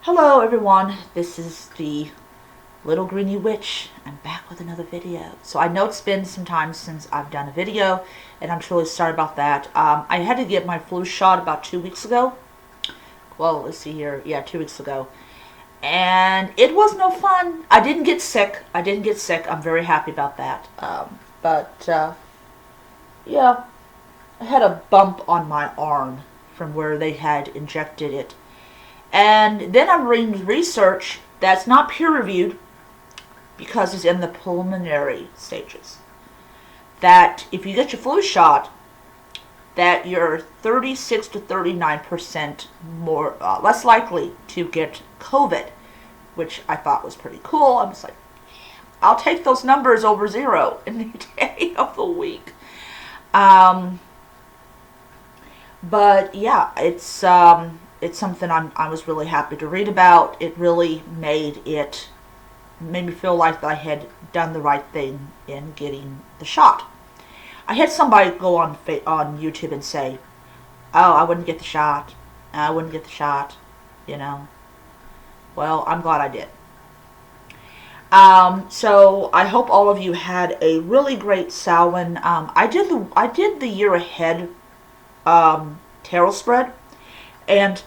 Hello everyone, this is the Little Greeny Witch. I'm back with another video. So I know it's been some time since I've done a video, and I'm truly sorry about that. I had to get my flu shot about 2 weeks ago. Well, let's see here. Yeah, 2 weeks ago. And it was no fun. I didn't get sick. I'm very happy about that. Yeah, I had a bump on my arm from where they had injected it. And then I'm reading research that's not peer-reviewed because it's in the preliminary stages. That if you get your flu shot, that you're 36 to 39% more less likely to get COVID, which I thought was pretty cool. I was like, I'll take those numbers over zero any day of the week. But yeah, it's something I was really happy to read about. It really made me feel like I had done the right thing in getting the shot. I had somebody go on YouTube and say, "Oh, I wouldn't get the shot. I wouldn't get the shot." You know. Well, I'm glad I did. So I hope all of you had a really great Samhain. I did the year ahead tarot spread, and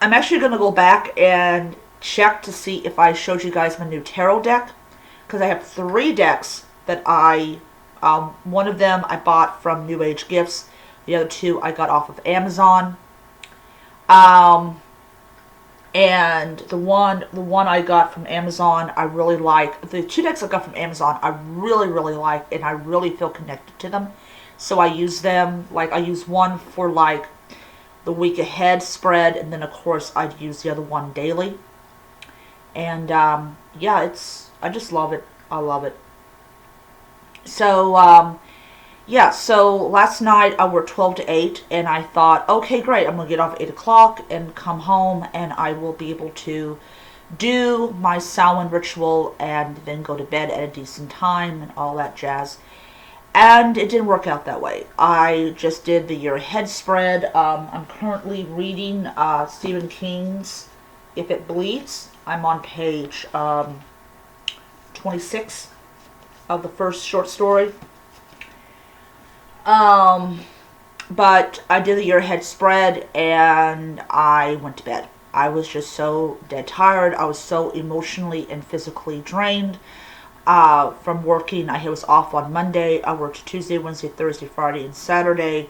I'm actually going to go back and check to see if I showed you guys my new tarot deck, because I have 3 decks that one of them I bought from New Age Gifts, the other 2 I got off of Amazon, and the one I got from Amazon I really like. The 2 decks I got from Amazon I really like, and I really feel connected to them, so I use them. Like, I use one for like the week ahead spread, and then of course I'd use the other one daily. And yeah, I just love it. I love it. So yeah, so last night I worked 12 to 8, and I thought, okay, great, I'm gonna get off at 8 o'clock and come home, and I will be able to do my Samhain ritual and then go to bed at a decent time and all that jazz. And it didn't work out that way. I just did the year ahead spread. I'm currently reading Stephen King's If It Bleeds. I'm on page 26 of the first short story. But I did the year ahead spread, and I went to bed. I was just so dead tired. I was so emotionally and physically drained. From working. I was off on Monday. I worked Tuesday, Wednesday, Thursday, Friday, and Saturday.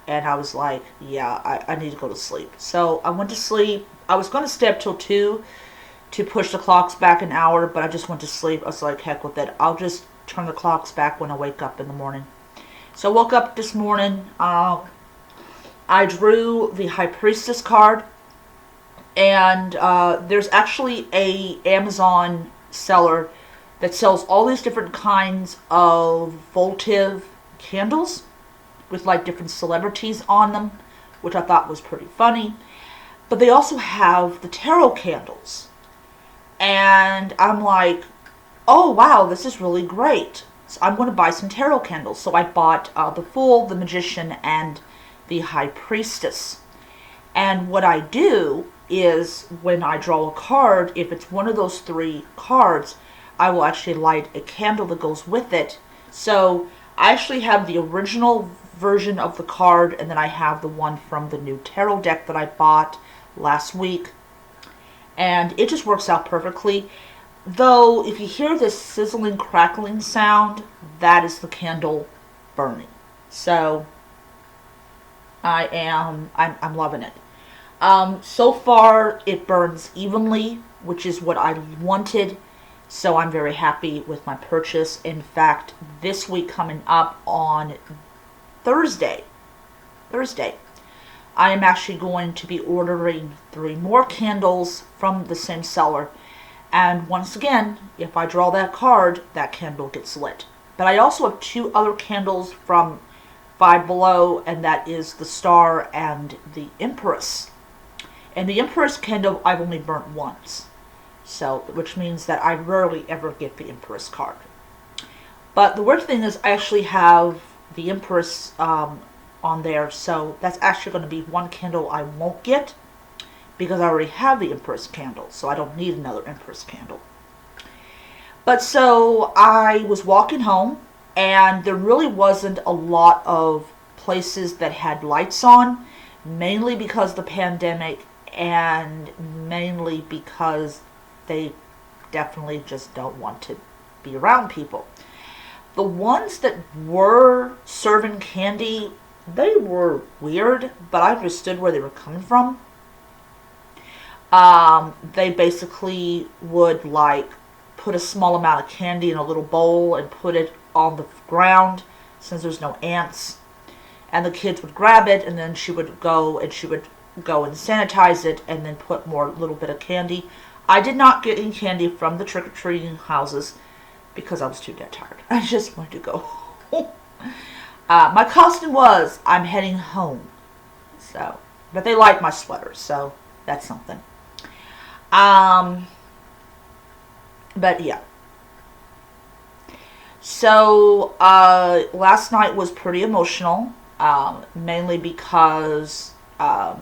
And I was like, yeah, I need to go to sleep. So I went to sleep. I was going to stay up till 2 to push the clocks back an hour, but I just went to sleep. I was like, heck with it. I'll just turn the clocks back when I wake up in the morning. So I woke up this morning. I drew the High Priestess card. And there's actually a Amazon seller that sells all these different kinds of votive candles with like different celebrities on them, which I thought was pretty funny. But they also have the tarot candles. And I'm like, oh wow, this is really great. So I'm going to buy some tarot candles. So I bought the Fool, the Magician, and the High Priestess. And what I do is, when I draw a card, if it's one of those 3 cards, I will actually light a candle that goes with it. So I actually have the original version of the card, and then I have the one from the new tarot deck that I bought last week. And it just works out perfectly. Though, if you hear this sizzling, crackling sound, that is the candle burning. So I'm loving it. So far, it burns evenly, which is what I wanted. So I'm very happy with my purchase. In fact, this week coming up on Thursday, I am actually going to be ordering 3 more candles from the same seller. And once again, if I draw that card, that candle gets lit. But I also have 2 other candles from Five Below, and that is the Star and the Empress. And the Empress candle I've only burnt once. So, which means that I rarely ever get the Empress card. But the weird thing is, I actually have the Empress on there, so that's actually going to be one candle I won't get, because I already have the Empress candle, so I don't need another Empress candle. But so I was walking home, and there really wasn't a lot of places that had lights on, mainly because of the pandemic, and mainly because they definitely just don't want to be around people. The ones that were serving candy, they were weird, but I understood where they were coming from. They basically would like put a small amount of candy in a little bowl and put it on the ground since there's no ants. And the kids would grab it, and then she would go and sanitize it and then put more little bit of candy. I did not get any candy from the trick-or-treating houses because I was too dead tired. I just wanted to go home. My costume was, I'm heading home. So, but they like my sweater, so that's something. But yeah. So, last night was pretty emotional, mainly because, I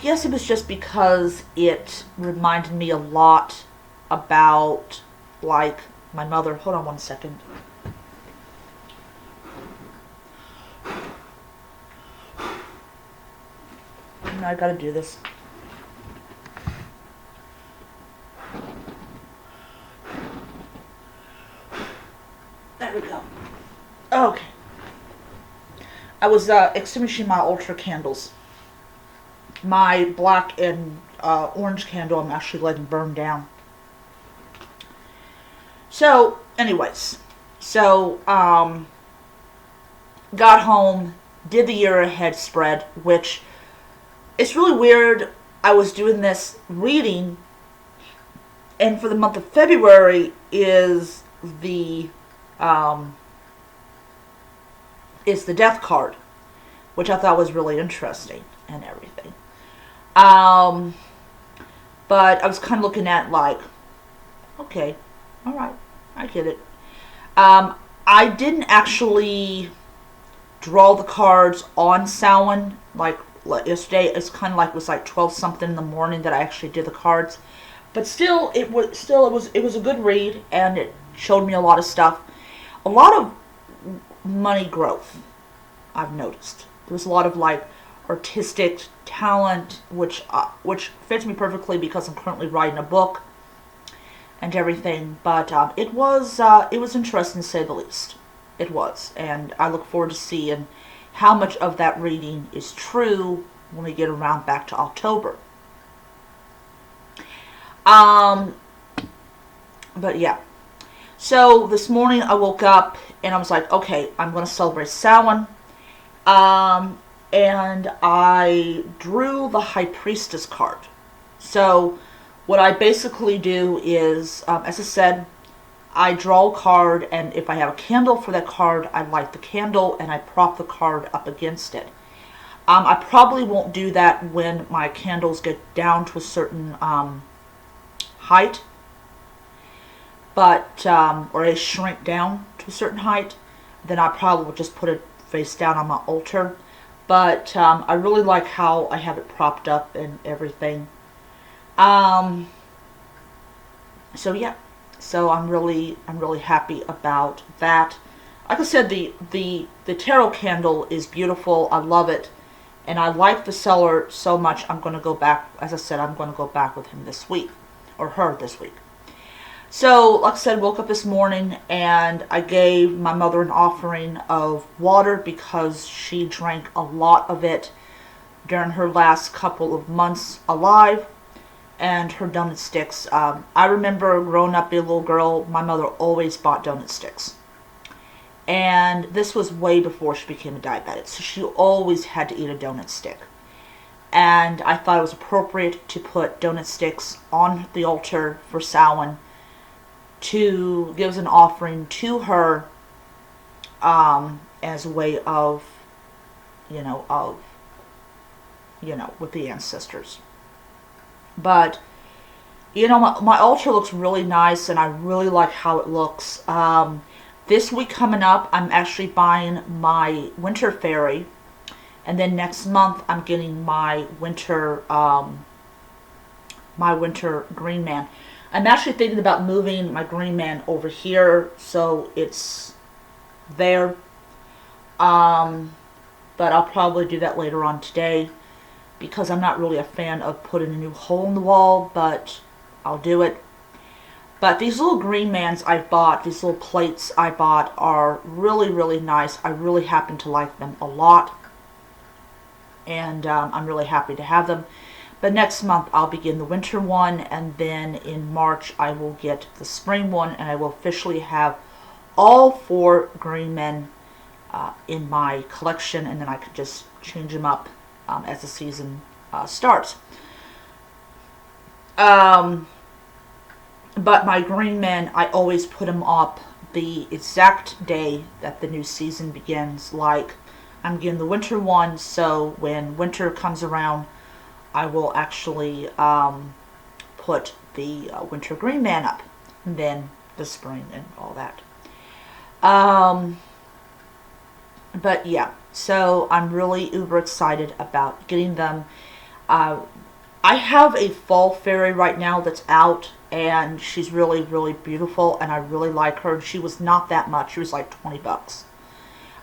guess it was just because it reminded me a lot about, like, my mother. Hold on one second. I gotta do this. There we go. Okay. I was extinguishing my ultra candles. My black and orange candle I'm actually letting burn down. So, anyways. So, got home, did the year ahead spread, which it's really weird. I was doing this reading, and for the month of February is the death card, which I thought was really interesting and everything. But I was kind of looking at like, okay, all right, I get it. I didn't actually draw the cards on Samhain like yesterday. It's kind of like it was like 12 something in the morning that I actually did the cards. But still, it was a good read, and it showed me a lot of stuff. A lot of money growth, I've noticed. There was a lot of like artistic talent, which fits me perfectly because I'm currently writing a book and everything. But it was interesting to say the least. It was, and I look forward to seeing how much of that reading is true when we get around back to October. But yeah. So this morning I woke up and I was like, okay, I'm going to celebrate Samhain. And I drew the High Priestess card. So what I basically do is, as I said, I draw a card, and if I have a candle for that card, I light the candle and I prop the card up against it. I probably won't do that when my candles get down to a certain height, but or they shrink down to a certain height. Then I probably will just put it face down on my altar. But I really like how I have it propped up and everything. So yeah. So I'm really happy about that. Like I said, the tarot candle is beautiful. I love it, and I like the seller so much. I'm going to go back. As I said, I'm going to go back with him this week, or her this week. So, like I said, woke up this morning and I gave my mother an offering of water because she drank a lot of it during her last couple of months alive. And her donut sticks. I remember growing up being a little girl, my mother always bought donut sticks. And this was way before she became a diabetic, so she always had to eat a donut stick. And I thought it was appropriate to put donut sticks on the altar for Samhain to give as an offering to her, as a way of, with the ancestors. But, my altar looks really nice, and I really like how it looks. This week coming up, I'm actually buying my winter fairy, And then next month I'm getting my winter Green Man. I'm actually thinking about moving my Green Man over here so it's there. But I'll probably do that later on today because I'm not really a fan of putting a new hole in the wall, but I'll do it. But these little Green Mans I bought, these little plates I bought, are really, really nice. I really happen to like them a lot. And I'm really happy to have them. But next month I'll begin the winter one, and then in March I will get the spring one, and I will officially have all 4 Green Men in my collection, and then I could just change them up as the season starts. But my Green Men, I always put them up the exact day that the new season begins. Like, I'm getting the winter one, so when winter comes around, I will actually put the winter Green Man up, and then the spring and all that. But yeah, so I'm really uber excited about getting them. I have a fall fairy right now that's out, and she's really, really beautiful, and I really like her. She was not that much. She was like $20.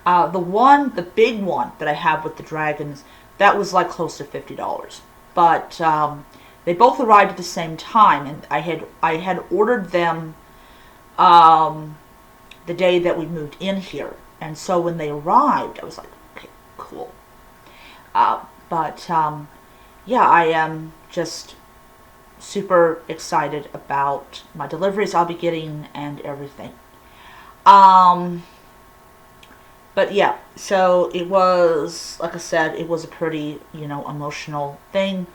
The big one that I have with the dragons, that was like close to $50. But they both arrived at the same time, and I had ordered them the day that we moved in here. And so when they arrived, I was like, okay, cool. Yeah, I am just super excited about my deliveries I'll be getting and everything. But yeah, so it was, like I said, it was a pretty, emotional thing.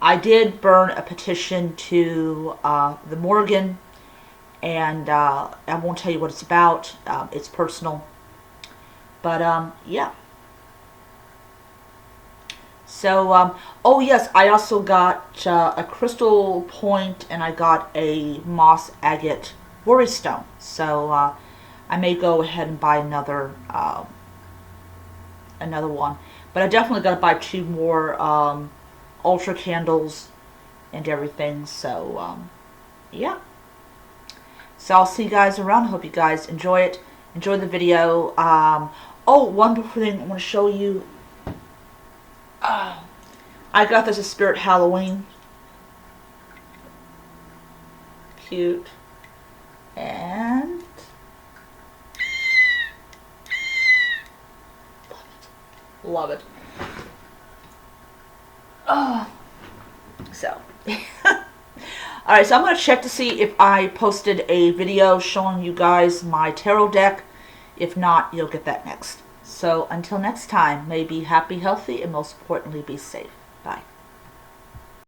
I did burn a petition to the Morgan, and I won't tell you what it's about. It's personal. But, yeah. So, oh yes, I also got a crystal point, and I got a moss agate worry stone. So, I may go ahead and buy another one. But I definitely got to buy 2 more ultra candles and everything. So, yeah. So I'll see you guys around. I hope you guys enjoy it. Enjoy the video. Oh, one more thing I want to show you. I got this at Spirit Halloween. Cute. And love it. So alright, so I'm going to check to see if I posted a video showing you guys my tarot deck. If not, you'll get that next. So until next time, may be happy, healthy, and most importantly, be safe. Bye.